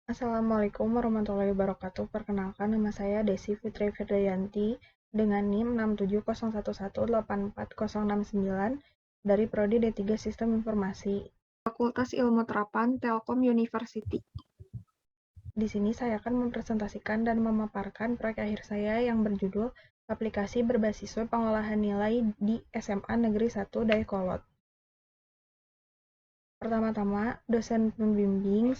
Assalamualaikum warahmatullahi wabarakatuh. Perkenalkan, nama saya Desi Fitri Firdayanti dengan NIM 67011848069 dari Prodi D3 Sistem Informasi, Fakultas Ilmu Terapan Telkom University. Di sini saya akan mempresentasikan dan memaparkan proyek akhir saya yang berjudul Aplikasi Berbasis Web Pengolahan Nilai di SMA Negeri 1 Dayakolot. Pertama-tama, dosen pembimbing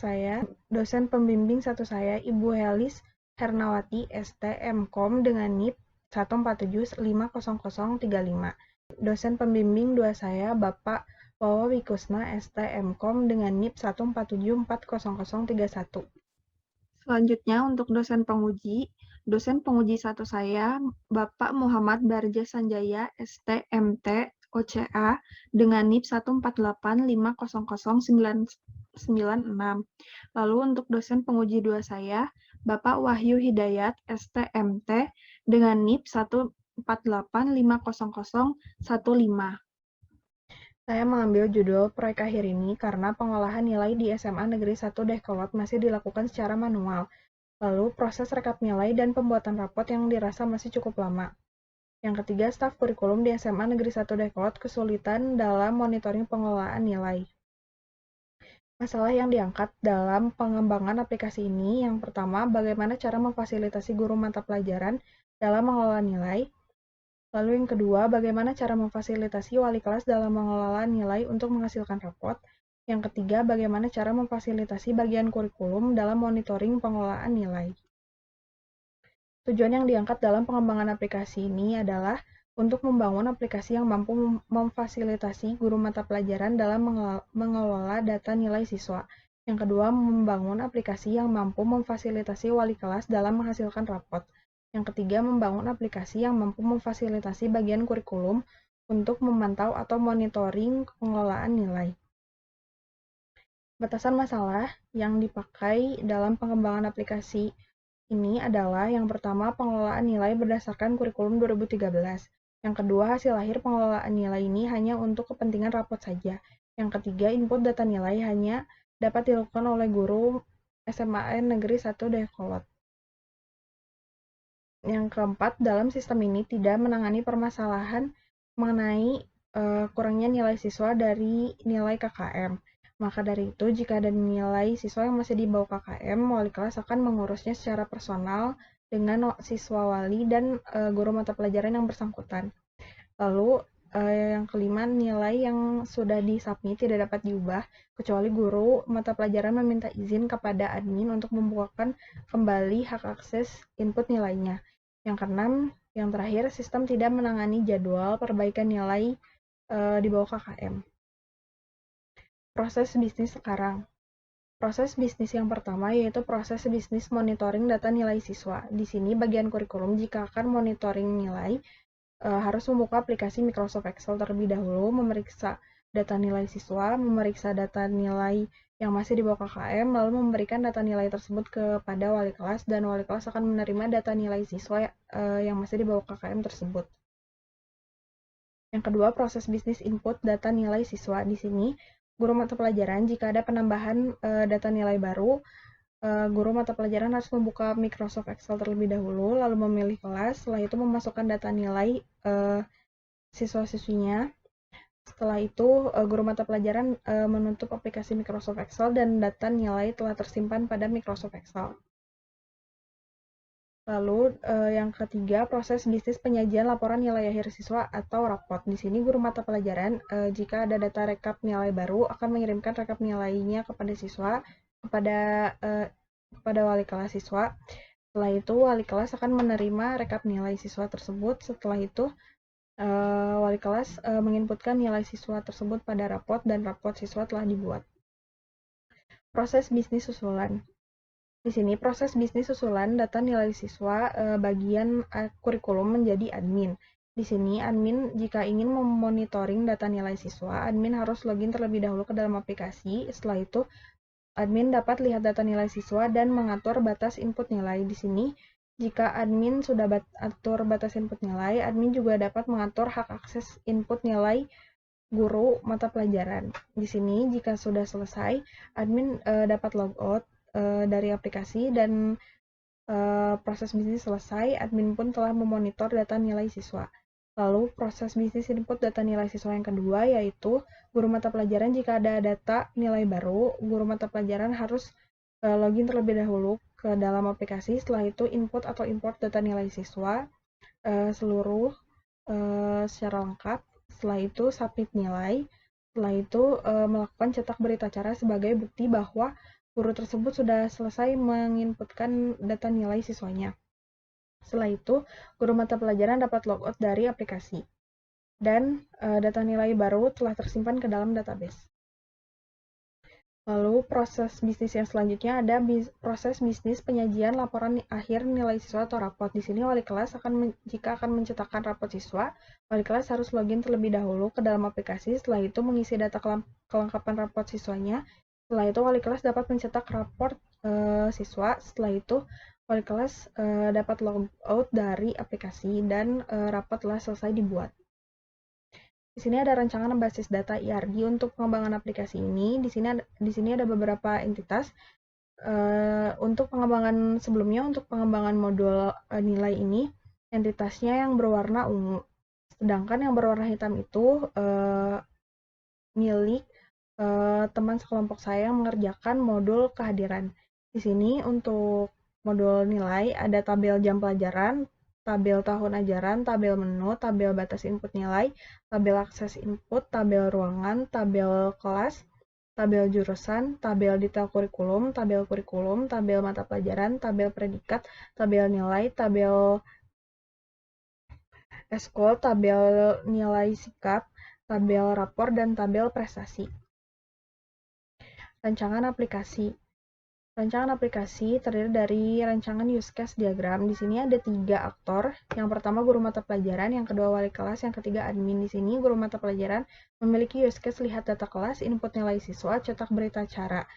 satu saya, Ibu Helis Hernawati, ST, MKom dengan NIP 147500035. Dosen pembimbing dua saya, Bapak Wawa Wikusna, ST, MKom dengan NIP 147400031. Selanjutnya untuk dosen penguji satu saya, Bapak Muhammad Barja Sanjaya, ST, MT, OCA dengan NIP 148500996. Lalu untuk dosen penguji dua saya, Bapak Wahyu Hidayat, STMT dengan NIP 148500015. Saya mengambil judul proyek akhir ini karena pengolahan nilai di SMA Negeri 1 Dayakolot masih dilakukan secara manual. Lalu proses rekap nilai dan pembuatan rapot yang dirasa masih cukup lama. Yang ketiga, staf kurikulum di SMA Negeri 1 Dayakolot kesulitan dalam monitoring pengelolaan nilai. Masalah yang diangkat dalam pengembangan aplikasi ini, yang pertama, bagaimana cara memfasilitasi guru mata pelajaran dalam mengelola nilai. Lalu yang kedua, bagaimana cara memfasilitasi wali kelas dalam mengelola nilai untuk menghasilkan rapot. Yang ketiga, bagaimana cara memfasilitasi bagian kurikulum dalam monitoring pengelolaan nilai. Tujuan yang diangkat dalam pengembangan aplikasi ini adalah untuk membangun aplikasi yang mampu memfasilitasi guru mata pelajaran dalam mengelola data nilai siswa. Yang kedua, membangun aplikasi yang mampu memfasilitasi wali kelas dalam menghasilkan rapot. Yang ketiga, membangun aplikasi yang mampu memfasilitasi bagian kurikulum untuk memantau atau monitoring pengelolaan nilai. Batasan masalah yang dipakai dalam pengembangan aplikasi ini adalah yang pertama, pengelolaan nilai berdasarkan kurikulum 2013. Yang kedua, hasil akhir pengelolaan nilai ini hanya untuk kepentingan rapot saja. Yang ketiga, input data nilai hanya dapat dilakukan oleh guru SMAN Negeri 1 Dayakolot. Yang keempat, dalam sistem ini tidak menangani permasalahan mengenai kurangnya nilai siswa dari nilai KKM. Maka dari itu, jika ada nilai siswa yang masih di bawah KKM, wali kelas akan mengurusnya secara personal dengan siswa wali dan guru mata pelajaran yang bersangkutan. Lalu yang kelima, nilai yang sudah disubmit tidak dapat diubah kecuali guru mata pelajaran meminta izin kepada admin untuk membukakan kembali hak akses input nilainya. Yang keenam, yang terakhir, sistem tidak menangani jadwal perbaikan nilai di bawah KKM. Proses bisnis sekarang. Proses bisnis yang pertama yaitu proses bisnis monitoring data nilai siswa. Di sini bagian kurikulum jika akan monitoring nilai harus membuka aplikasi Microsoft Excel terlebih dahulu, memeriksa data nilai siswa, memeriksa data nilai yang masih di bawah KKM, lalu memberikan data nilai tersebut kepada wali kelas, dan wali kelas akan menerima data nilai siswa yang masih di bawah KKM tersebut. Yang kedua, proses bisnis input data nilai siswa. Di sini, guru mata pelajaran jika ada penambahan data nilai baru, guru mata pelajaran harus membuka Microsoft Excel terlebih dahulu, lalu memilih kelas, setelah itu memasukkan data nilai siswa-siswinya. Setelah itu, guru mata pelajaran menutup aplikasi Microsoft Excel dan data nilai telah tersimpan pada Microsoft Excel. Lalu yang ketiga, proses bisnis penyajian laporan nilai akhir siswa atau rapot. Di sini guru mata pelajaran jika ada data rekap nilai baru akan mengirimkan rekap nilainya kepada siswa, kepada wali kelas siswa. Setelah itu wali kelas akan menerima rekap nilai siswa tersebut. Setelah itu wali kelas menginputkan nilai siswa tersebut pada rapot dan rapot siswa telah dibuat. Proses bisnis susulan. Di sini proses bisnis susulan data nilai siswa bagian kurikulum menjadi admin. Di sini admin jika ingin memonitoring data nilai siswa, admin harus login terlebih dahulu ke dalam aplikasi. Setelah itu admin dapat lihat data nilai siswa dan mengatur batas input nilai. Di sini jika admin sudah atur batas input nilai, admin juga dapat mengatur hak akses input nilai guru mata pelajaran. Di sini jika sudah selesai, admin dapat logout dari aplikasi dan proses bisnis selesai, admin pun telah memonitor data nilai siswa. Lalu proses bisnis input data nilai siswa yang kedua yaitu guru mata pelajaran jika ada data nilai baru, guru mata pelajaran harus login terlebih dahulu ke dalam aplikasi, setelah itu input atau import data nilai siswa seluruh secara lengkap, setelah itu submit nilai, setelah itu melakukan cetak berita acara sebagai bukti bahwa guru tersebut sudah selesai menginputkan data nilai siswanya. Setelah itu, guru mata pelajaran dapat logout dari aplikasi, dan data nilai baru telah tersimpan ke dalam database. Lalu proses bisnis yang selanjutnya ada proses bisnis penyajian laporan akhir nilai siswa atau rapot. Di sini wali kelas jika akan mencetakkan rapot siswa, wali kelas harus login terlebih dahulu ke dalam aplikasi, setelah itu mengisi data kelengkapan rapot siswanya. Setelah itu wali kelas dapat mencetak raport siswa, setelah itu wali kelas dapat logout dari aplikasi dan rapot telah selesai dibuat. Di sini ada rancangan basis data IRD untuk pengembangan aplikasi ini. Di sini ada beberapa entitas. Untuk pengembangan sebelumnya, untuk pengembangan modul nilai ini, entitasnya yang berwarna ungu. Sedangkan yang berwarna hitam itu milik teman sekelompok saya yang mengerjakan modul kehadiran. Di sini untuk modul nilai ada tabel jam pelajaran, tabel tahun ajaran, tabel menu, tabel batas input nilai, tabel akses input, tabel ruangan, tabel kelas, tabel jurusan, tabel detail kurikulum, tabel mata pelajaran, tabel predikat, tabel nilai, tabel eskul, tabel nilai sikap, tabel rapor, dan tabel prestasi. Rancangan aplikasi. Rancangan aplikasi terdiri dari rancangan use case diagram. Di sini ada 3 aktor. Yang pertama guru mata pelajaran, yang kedua wali kelas, yang ketiga admin. Di sini guru mata pelajaran memiliki use case lihat data kelas, input nilai siswa, cetak berita acara.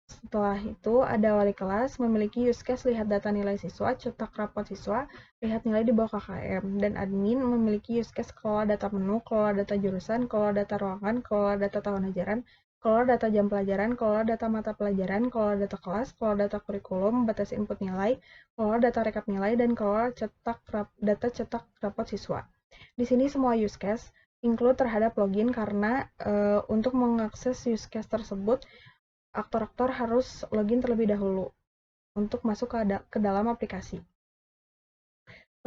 Setelah itu ada wali kelas memiliki use case lihat data nilai siswa, cetak rapot siswa, lihat nilai di bawah KKM. Dan admin memiliki use case kelola data menu, kelola data jurusan, kelola data ruangan, kelola data tahun ajaran, kelola data jam pelajaran, kelola data mata pelajaran, kelola data kelas, kelola data kurikulum, batas input nilai, kelola data rekap nilai, dan kelola data cetak rapot siswa. Di sini semua use case include terhadap login karena untuk mengakses use case tersebut, aktor-aktor harus login terlebih dahulu untuk masuk ke dalam aplikasi.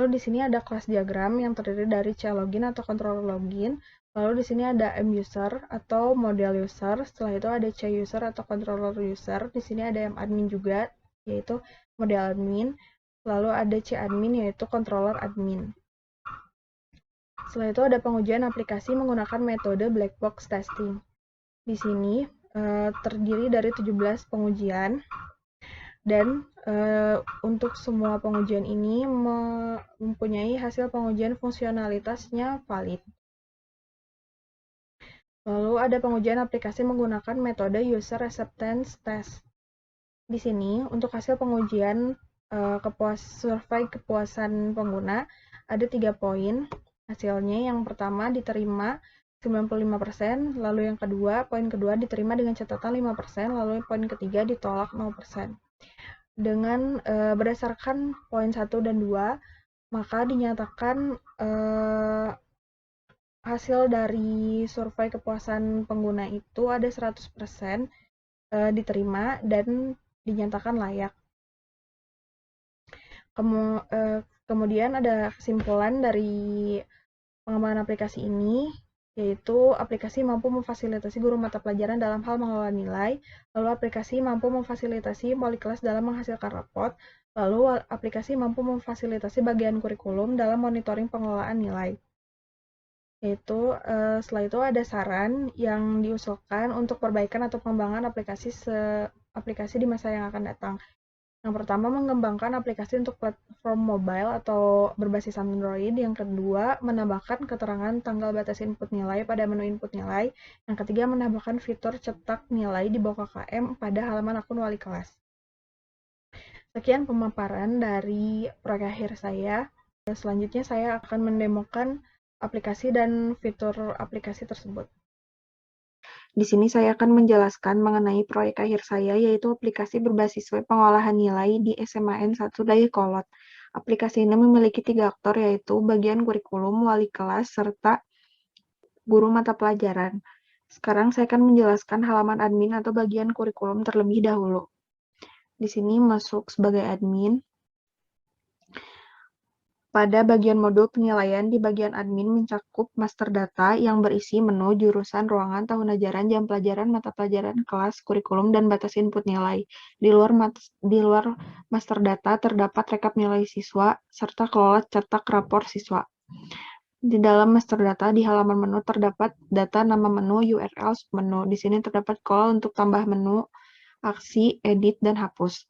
Lalu di sini ada kelas diagram yang terdiri dari C-login atau controller login. Lalu di sini ada M-user atau model user. Setelah itu ada C-user atau controller user. Di sini ada M-admin juga, yaitu model admin. Lalu ada C-admin, yaitu controller admin. Setelah itu ada pengujian aplikasi menggunakan metode black box testing. Di sini terdiri dari 17 pengujian. Dan untuk semua pengujian ini mempunyai hasil pengujian fungsionalitasnya valid. Lalu ada pengujian aplikasi menggunakan metode user acceptance test. Di sini untuk hasil pengujian survei kepuasan pengguna ada 3 poin hasilnya. Yang pertama diterima 95%, lalu yang kedua, poin kedua diterima dengan catatan 5%, lalu poin ketiga ditolak 0%. Dengan berdasarkan poin 1 dan 2, maka dinyatakan hasil dari survei kepuasan pengguna itu ada 100% diterima dan dinyatakan layak. Kemudian ada kesimpulan dari pengembangan aplikasi ini, yaitu aplikasi mampu memfasilitasi guru mata pelajaran dalam hal mengelola nilai, lalu aplikasi mampu memfasilitasi wali kelas dalam menghasilkan rapot, lalu aplikasi mampu memfasilitasi bagian kurikulum dalam monitoring pengelolaan nilai. Yaitu setelah itu ada saran yang diusulkan untuk perbaikan atau pengembangan aplikasi di masa yang akan datang. Yang pertama, mengembangkan aplikasi untuk platform mobile atau berbasis Android. Yang kedua, menambahkan keterangan tanggal batas input nilai pada menu input nilai. Yang ketiga, menambahkan fitur cetak nilai di bawah KKM pada halaman akun wali kelas. Sekian pemaparan dari proyek akhir saya. Selanjutnya saya akan mendemokan aplikasi dan fitur aplikasi tersebut. Di sini saya akan menjelaskan mengenai proyek akhir saya, yaitu aplikasi berbasis web pengolahan nilai di SMAN 1 Dayakolot. Aplikasi ini memiliki 3 aktor, yaitu bagian kurikulum, wali kelas, serta guru mata pelajaran. Sekarang saya akan menjelaskan halaman admin atau bagian kurikulum terlebih dahulu. Di sini masuk sebagai admin. Pada bagian modul penilaian, di bagian admin mencakup master data yang berisi menu, jurusan, ruangan, tahun ajaran, jam pelajaran, mata pelajaran, kelas, kurikulum, dan batas input nilai. Di luar master data terdapat rekap nilai siswa, serta kelola cetak rapor siswa. Di dalam master data, di halaman menu terdapat data nama menu, URL menu. Di sini terdapat call untuk tambah menu, aksi, edit, dan hapus.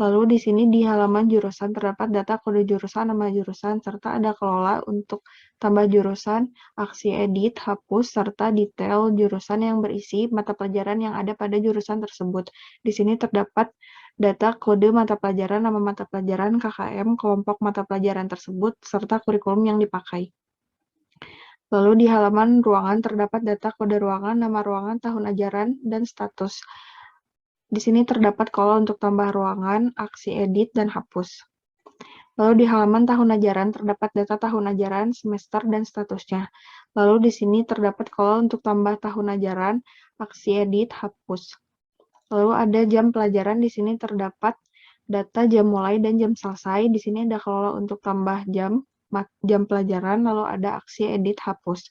Lalu di sini di halaman jurusan terdapat data kode jurusan, nama jurusan, serta ada kelola untuk tambah jurusan, aksi edit, hapus, serta detail jurusan yang berisi mata pelajaran yang ada pada jurusan tersebut. Di sini terdapat data kode mata pelajaran, nama mata pelajaran, KKM, kelompok mata pelajaran tersebut, serta kurikulum yang dipakai. Lalu di halaman ruangan terdapat data kode ruangan, nama ruangan, tahun ajaran, dan status. Di sini terdapat kolom untuk tambah ruangan, aksi edit, dan hapus. Lalu di halaman tahun ajaran terdapat data tahun ajaran, semester, dan statusnya. Lalu di sini terdapat kolom untuk tambah tahun ajaran, aksi edit, hapus. Lalu ada jam pelajaran, di sini terdapat data jam mulai dan jam selesai. Di sini ada kolom untuk tambah jam pelajaran, lalu ada aksi edit, hapus.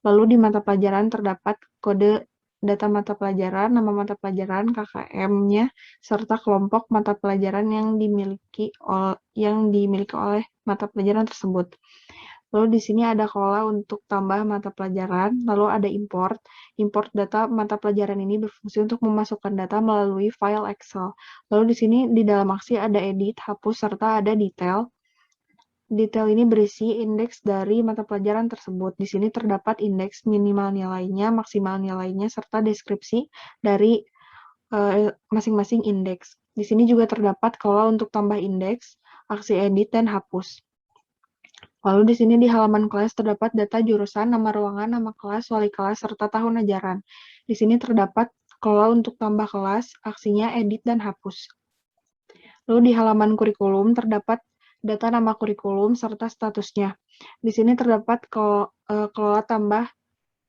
Lalu di mata pelajaran terdapat kode data mata pelajaran, nama mata pelajaran, KKM-nya, serta kelompok mata pelajaran yang dimiliki oleh mata pelajaran tersebut. Lalu di sini ada kola untuk tambah mata pelajaran, lalu ada import. Import data mata pelajaran ini berfungsi untuk memasukkan data melalui file Excel. Lalu di sini di dalam aksi ada edit, hapus, serta ada detail. Detail ini berisi indeks dari mata pelajaran tersebut. Di sini terdapat indeks minimal nilainya, maksimal nilainya, serta deskripsi dari masing-masing indeks. Di sini juga terdapat kolom untuk tambah indeks, aksi edit, dan hapus. Lalu di sini di halaman kelas terdapat data jurusan, nama ruangan, nama kelas, wali kelas, serta tahun ajaran. Di sini terdapat kolom untuk tambah kelas, aksinya edit, dan hapus. Lalu di halaman kurikulum terdapat data nama kurikulum serta statusnya. Di sini terdapat kelola tambah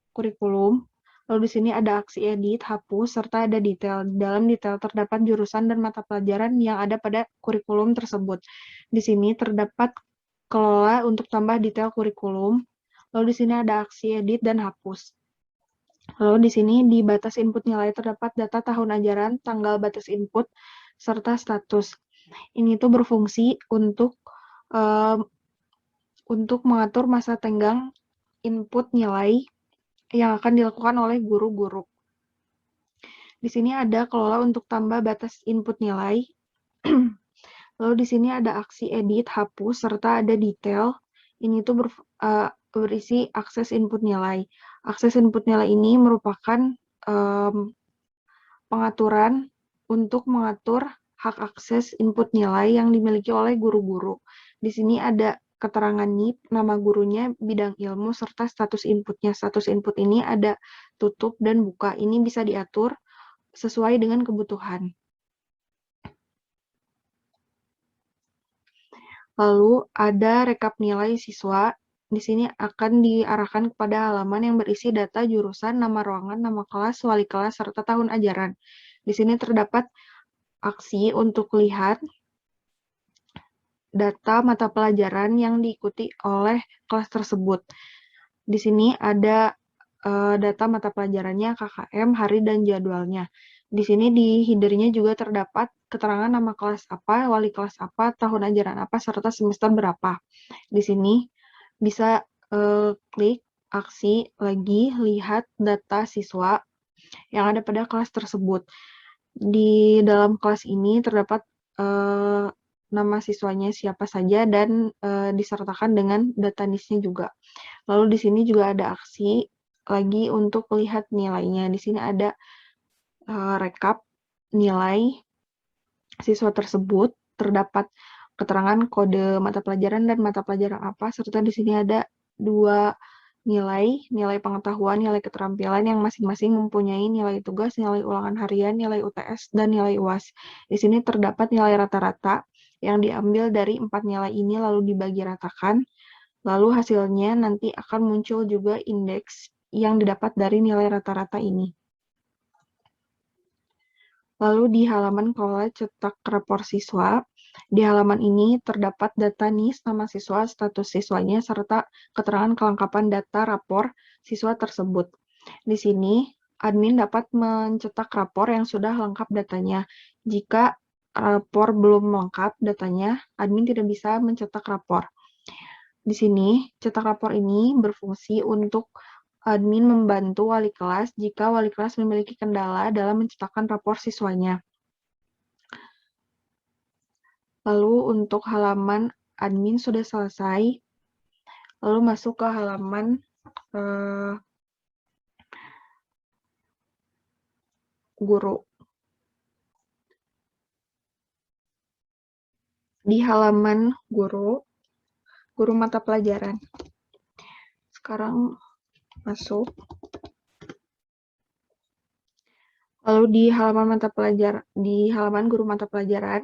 kurikulum. Lalu di sini ada aksi edit, hapus, serta ada detail. Di dalam detail terdapat jurusan dan mata pelajaran yang ada pada kurikulum tersebut. Di sini terdapat kelola untuk tambah detail kurikulum. Lalu di sini ada aksi edit dan hapus. Lalu di sini di batas input nilai terdapat data tahun ajaran, tanggal batas input, serta status. Ini tuh berfungsi untuk mengatur masa tenggang input nilai yang akan dilakukan oleh guru-guru. Di sini ada kelola untuk tambah batas input nilai. Lalu di sini ada aksi edit, hapus, serta ada detail. Ini tuh berisi akses input nilai. Akses input nilai ini merupakan pengaturan untuk mengatur hak akses input nilai yang dimiliki oleh guru-guru. Di sini ada keterangan NIP, nama gurunya, bidang ilmu, serta status inputnya. Status input ini ada tutup dan buka. Ini bisa diatur sesuai dengan kebutuhan. Lalu ada rekap nilai siswa. Di sini akan diarahkan kepada halaman yang berisi data jurusan, nama ruangan, nama kelas, wali kelas, serta tahun ajaran. Di sini terdapat aksi untuk lihat data mata pelajaran yang diikuti oleh kelas tersebut. Di sini ada data mata pelajarannya, KKM, hari, dan jadwalnya. Di sini di header-nya juga terdapat keterangan nama kelas apa, wali kelas apa, tahun ajaran apa, serta semester berapa. Di sini bisa klik aksi lagi, lihat data siswa yang ada pada kelas tersebut. Di dalam kelas ini terdapat nama siswanya siapa saja dan disertakan dengan data NIS-nya juga. Lalu di sini juga ada aksi lagi untuk lihat nilainya. Di sini ada rekap nilai siswa tersebut, terdapat keterangan kode mata pelajaran dan mata pelajaran apa, serta di sini ada 2 nilai pengetahuan, nilai keterampilan yang masing-masing mempunyai nilai tugas, nilai ulangan harian, nilai UTS, dan nilai UAS. Di sini terdapat nilai rata-rata yang diambil dari 4 nilai ini lalu dibagi ratakan, lalu hasilnya nanti akan muncul juga indeks yang didapat dari nilai rata-rata ini. Lalu di halaman kelola cetak rapor siswa, di halaman ini terdapat data NIS, nama siswa, status siswanya, serta keterangan kelengkapan data rapor siswa tersebut. Di sini, admin dapat mencetak rapor yang sudah lengkap datanya. Jika rapor belum lengkap datanya, admin tidak bisa mencetak rapor. Di sini, cetak rapor ini berfungsi untuk admin membantu wali kelas jika wali kelas memiliki kendala dalam mencetakkan rapor siswanya. Lalu untuk halaman admin sudah selesai. Lalu masuk ke halaman guru. Di halaman guru mata pelajaran. Sekarang masuk. Lalu di halaman guru mata pelajaran,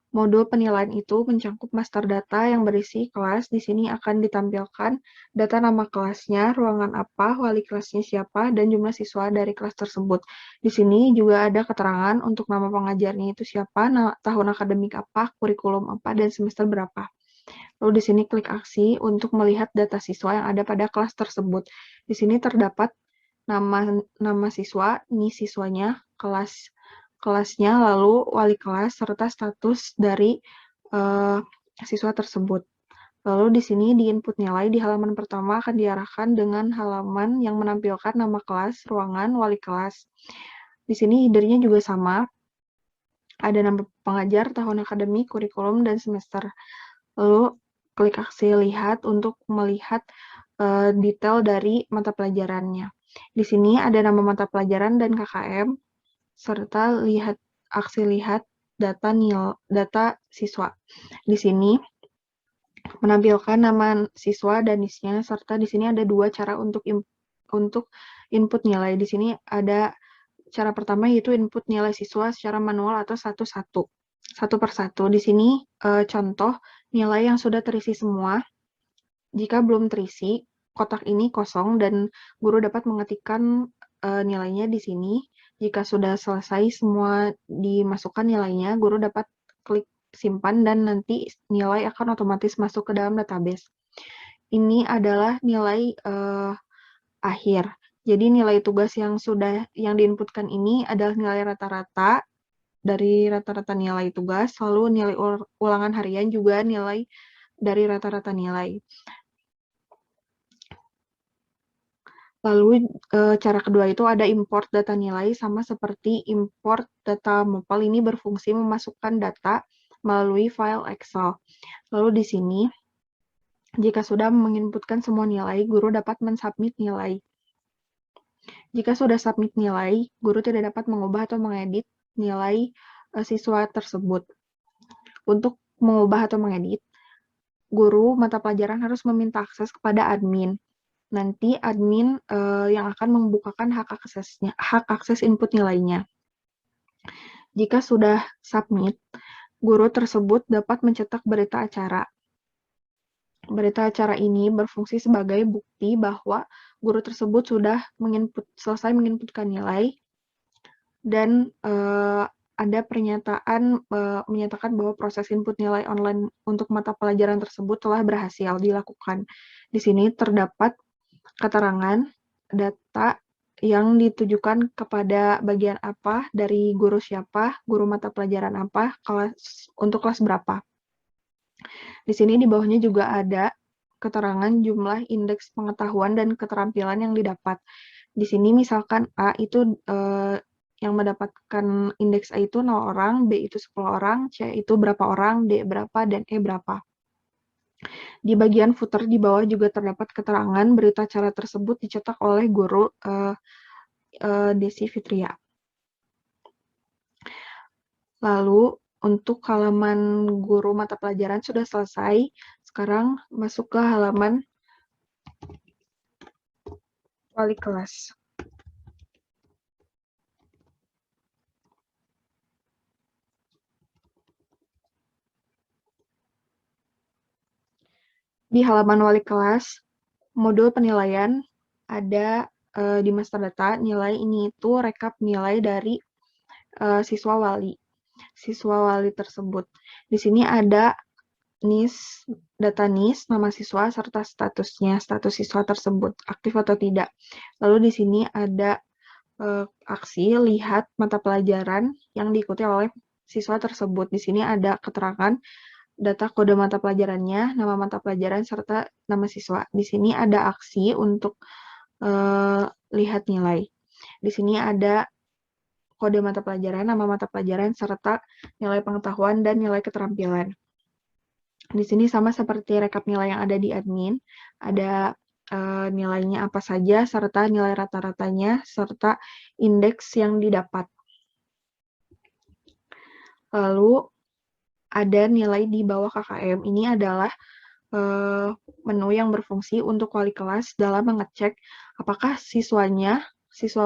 modul penilaian itu mencakup master data yang berisi kelas. Di sini akan ditampilkan data nama kelasnya, ruangan apa, wali kelasnya siapa, dan jumlah siswa dari kelas tersebut. Di sini juga ada keterangan untuk nama pengajarnya itu siapa, tahun akademik apa, kurikulum apa, dan semester berapa. Lalu di sini klik aksi untuk melihat data siswa yang ada pada kelas tersebut. Di sini terdapat nama siswa, NIS siswanya, kelasnya, lalu wali kelas, serta status dari siswa tersebut. Lalu di sini di input nilai di halaman pertama akan diarahkan dengan halaman yang menampilkan nama kelas, ruangan, wali kelas. Di sini header-nya juga sama. Ada nama pengajar, tahun akademik, kurikulum, dan semester. Lalu klik aksi lihat untuk melihat detail dari mata pelajarannya. Di sini ada nama mata pelajaran dan KKM, serta aksi lihat data siswa. Di sini menampilkan nama siswa dan NIS-nya, serta di sini ada dua cara untuk input nilai. Di sini ada cara pertama yaitu input nilai siswa secara manual atau satu per satu. Di sini contoh nilai yang sudah terisi semua. Jika belum terisi, kotak ini kosong dan guru dapat mengetikkan nilainya di sini. Jika sudah selesai semua dimasukkan nilainya, guru dapat klik simpan dan nanti nilai akan otomatis masuk ke dalam database. Ini adalah nilai akhir. Jadi nilai tugas yang diinputkan ini adalah nilai rata-rata dari rata-rata nilai tugas, lalu nilai ulangan harian juga nilai dari rata-rata nilai. Lalu cara kedua itu ada import data nilai, sama seperti import data MOPAL ini berfungsi memasukkan data melalui file Excel. Lalu di sini, jika sudah menginputkan semua nilai, guru dapat mensubmit nilai. Jika sudah submit nilai, guru tidak dapat mengubah atau mengedit nilai siswa tersebut. Untuk mengubah atau mengedit, guru mata pelajaran harus meminta akses kepada admin. Nanti admin yang akan membukakan hak akses input nilainya. Jika sudah submit, guru tersebut dapat mencetak berita acara. Berita acara ini berfungsi sebagai bukti bahwa guru tersebut sudah selesai menginputkan nilai dan ada menyatakan bahwa proses input nilai online untuk mata pelajaran tersebut telah berhasil dilakukan. Di sini terdapat keterangan data yang ditujukan kepada bagian apa, dari guru siapa, guru mata pelajaran apa, untuk kelas berapa. Di sini di bawahnya juga ada keterangan jumlah indeks pengetahuan dan keterampilan yang didapat. Di sini misalkan A itu yang mendapatkan indeks A itu 0 orang, B itu 10 orang, C itu berapa orang, D berapa, dan E berapa. Di bagian footer di bawah juga terdapat keterangan berita acara tersebut dicetak oleh guru Desi Fitria. Lalu untuk halaman guru mata pelajaran sudah selesai. Sekarang masuk ke halaman wali kelas. Di halaman wali kelas, modul penilaian ada di master data, nilai ini itu rekap nilai dari siswa wali tersebut. Di sini ada NIS, data NIS, nama siswa, serta statusnya, status siswa tersebut, aktif atau tidak. Lalu di sini ada aksi lihat mata pelajaran yang diikuti oleh siswa tersebut. Di sini ada keterangan data kode mata pelajarannya, nama mata pelajaran, serta nama siswa. Di sini ada aksi untuk lihat nilai. Di sini ada kode mata pelajaran, nama mata pelajaran, serta nilai pengetahuan dan nilai keterampilan. Di sini sama seperti rekap nilai yang ada di admin, ada nilainya apa saja, serta nilai rata-ratanya, serta indeks yang didapat. Lalu ada nilai di bawah KKM. Ini adalah menu yang berfungsi untuk wali kelas dalam mengecek apakah siswa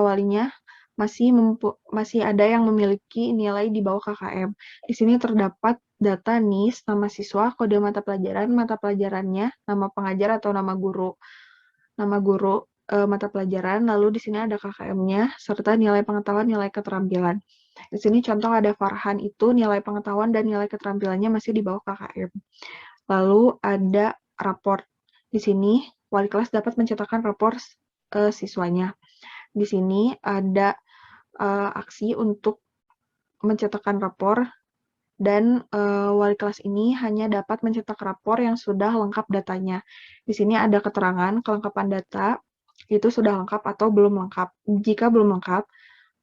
walinya masih ada yang memiliki nilai di bawah KKM. Di sini terdapat data NIS, nama siswa, kode mata pelajarannya, nama pengajar atau nama guru mata pelajaran, lalu di sini ada KKM-nya, serta nilai pengetahuan, nilai keterampilan. Di sini contoh ada Farhan itu nilai pengetahuan dan nilai keterampilannya masih di bawah KKM. Lalu ada raport. Di sini wali kelas dapat mencetakkan rapor siswanya. Di sini ada aksi untuk mencetakkan rapor dan wali kelas ini hanya dapat mencetak rapor yang sudah lengkap datanya. Di sini ada keterangan kelengkapan data itu sudah lengkap atau belum lengkap. Jika belum lengkap,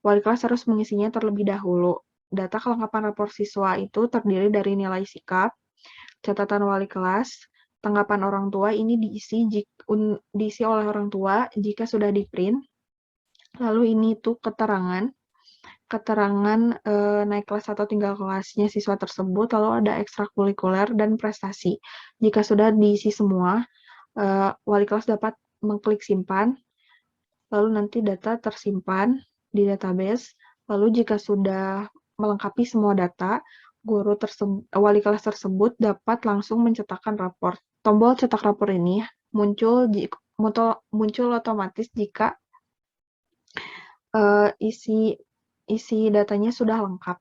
wali kelas harus mengisinya terlebih dahulu. Data kelengkapan rapor siswa itu terdiri dari nilai sikap, catatan wali kelas, tanggapan orang tua ini diisi oleh orang tua jika sudah di-print. Lalu ini tuh keterangan naik kelas atau tinggal kelasnya siswa tersebut, lalu ada ekstrakurikuler dan prestasi. Jika sudah diisi semua, wali kelas dapat mengklik simpan, lalu nanti data tersimpan di database, lalu jika sudah melengkapi semua data, wali kelas tersebut dapat langsung mencetakkan rapor. Tombol cetak rapor ini muncul otomatis jika isi datanya sudah lengkap.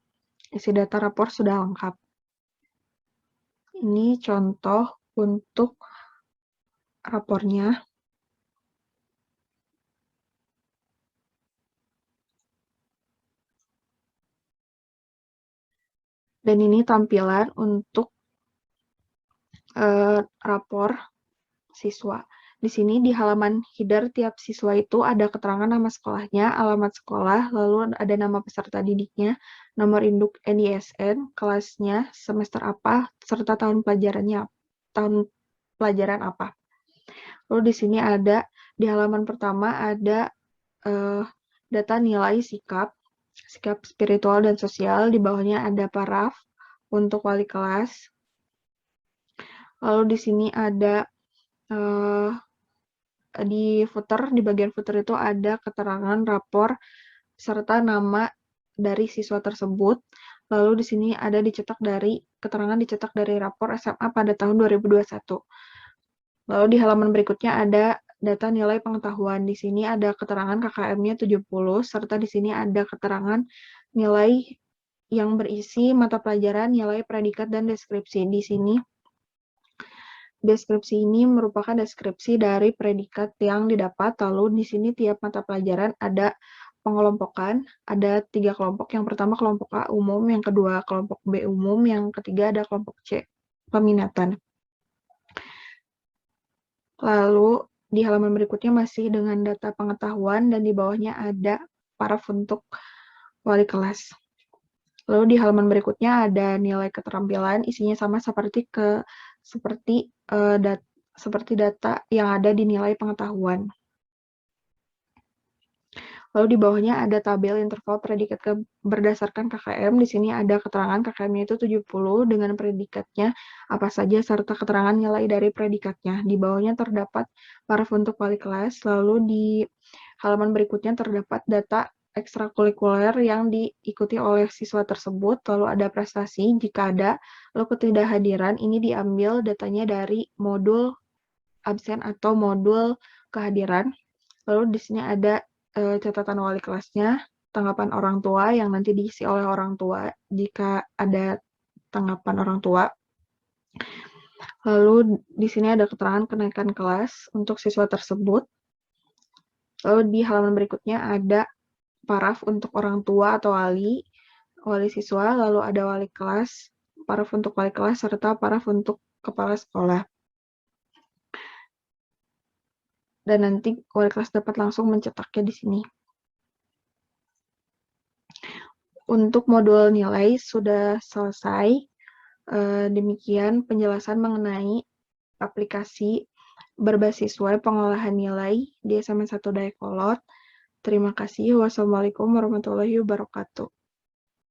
Isi data rapor sudah lengkap. Ini contoh untuk rapornya. Dan ini tampilan untuk rapor siswa. Di sini di halaman header tiap siswa itu ada keterangan nama sekolahnya, alamat sekolah, lalu ada nama peserta didiknya, nomor induk NISN, kelasnya, semester apa, serta tahun pelajaran apa. Lalu di sini ada di halaman pertama ada data nilai sikap spiritual dan sosial, di bawahnya ada paraf untuk wali kelas. Lalu di sini ada di bagian footer itu ada keterangan rapor serta nama dari siswa tersebut. Lalu di sini ada keterangan dicetak dari rapor SMA pada tahun 2021. Lalu di halaman berikutnya ada data nilai pengetahuan. Di sini ada keterangan KKM-nya 70, serta di sini ada keterangan nilai yang berisi mata pelajaran, nilai predikat, dan deskripsi. Di sini deskripsi ini merupakan deskripsi dari predikat yang didapat, lalu di sini tiap mata pelajaran ada pengelompokan, ada 3 kelompok. Yang pertama kelompok A umum, yang kedua kelompok B umum, yang ketiga ada kelompok C peminatan. Lalu di halaman berikutnya masih dengan data pengetahuan dan di bawahnya ada paraf untuk wali kelas. Lalu di halaman berikutnya ada nilai keterampilan, isinya sama seperti data yang ada di nilai pengetahuan. Lalu di bawahnya ada tabel interval predikat berdasarkan KKM. Di sini ada keterangan KKM-nya itu 70 dengan predikatnya apa saja serta keterangan nilai dari predikatnya. Di bawahnya terdapat paraf untuk wali kelas. Lalu di halaman berikutnya terdapat data ekstrakurikuler yang diikuti oleh siswa tersebut, lalu ada prestasi jika ada, lalu ketidakhadiran ini diambil datanya dari modul absen atau modul kehadiran. Lalu di sini ada catatan wali kelasnya, tanggapan orang tua yang nanti diisi oleh orang tua jika ada tanggapan orang tua. Lalu di sini ada keterangan kenaikan kelas untuk siswa tersebut. Lalu di halaman berikutnya ada paraf untuk orang tua atau wali siswa, lalu ada wali kelas, paraf untuk wali kelas, serta paraf untuk kepala sekolah. Dan nanti wali kelas dapat langsung mencetaknya di sini. Untuk modul nilai sudah selesai. Demikian penjelasan mengenai aplikasi berbasis web pengolahan nilai di SMA 1 Dayakolot. Terima kasih. Wassalamualaikum warahmatullahi wabarakatuh.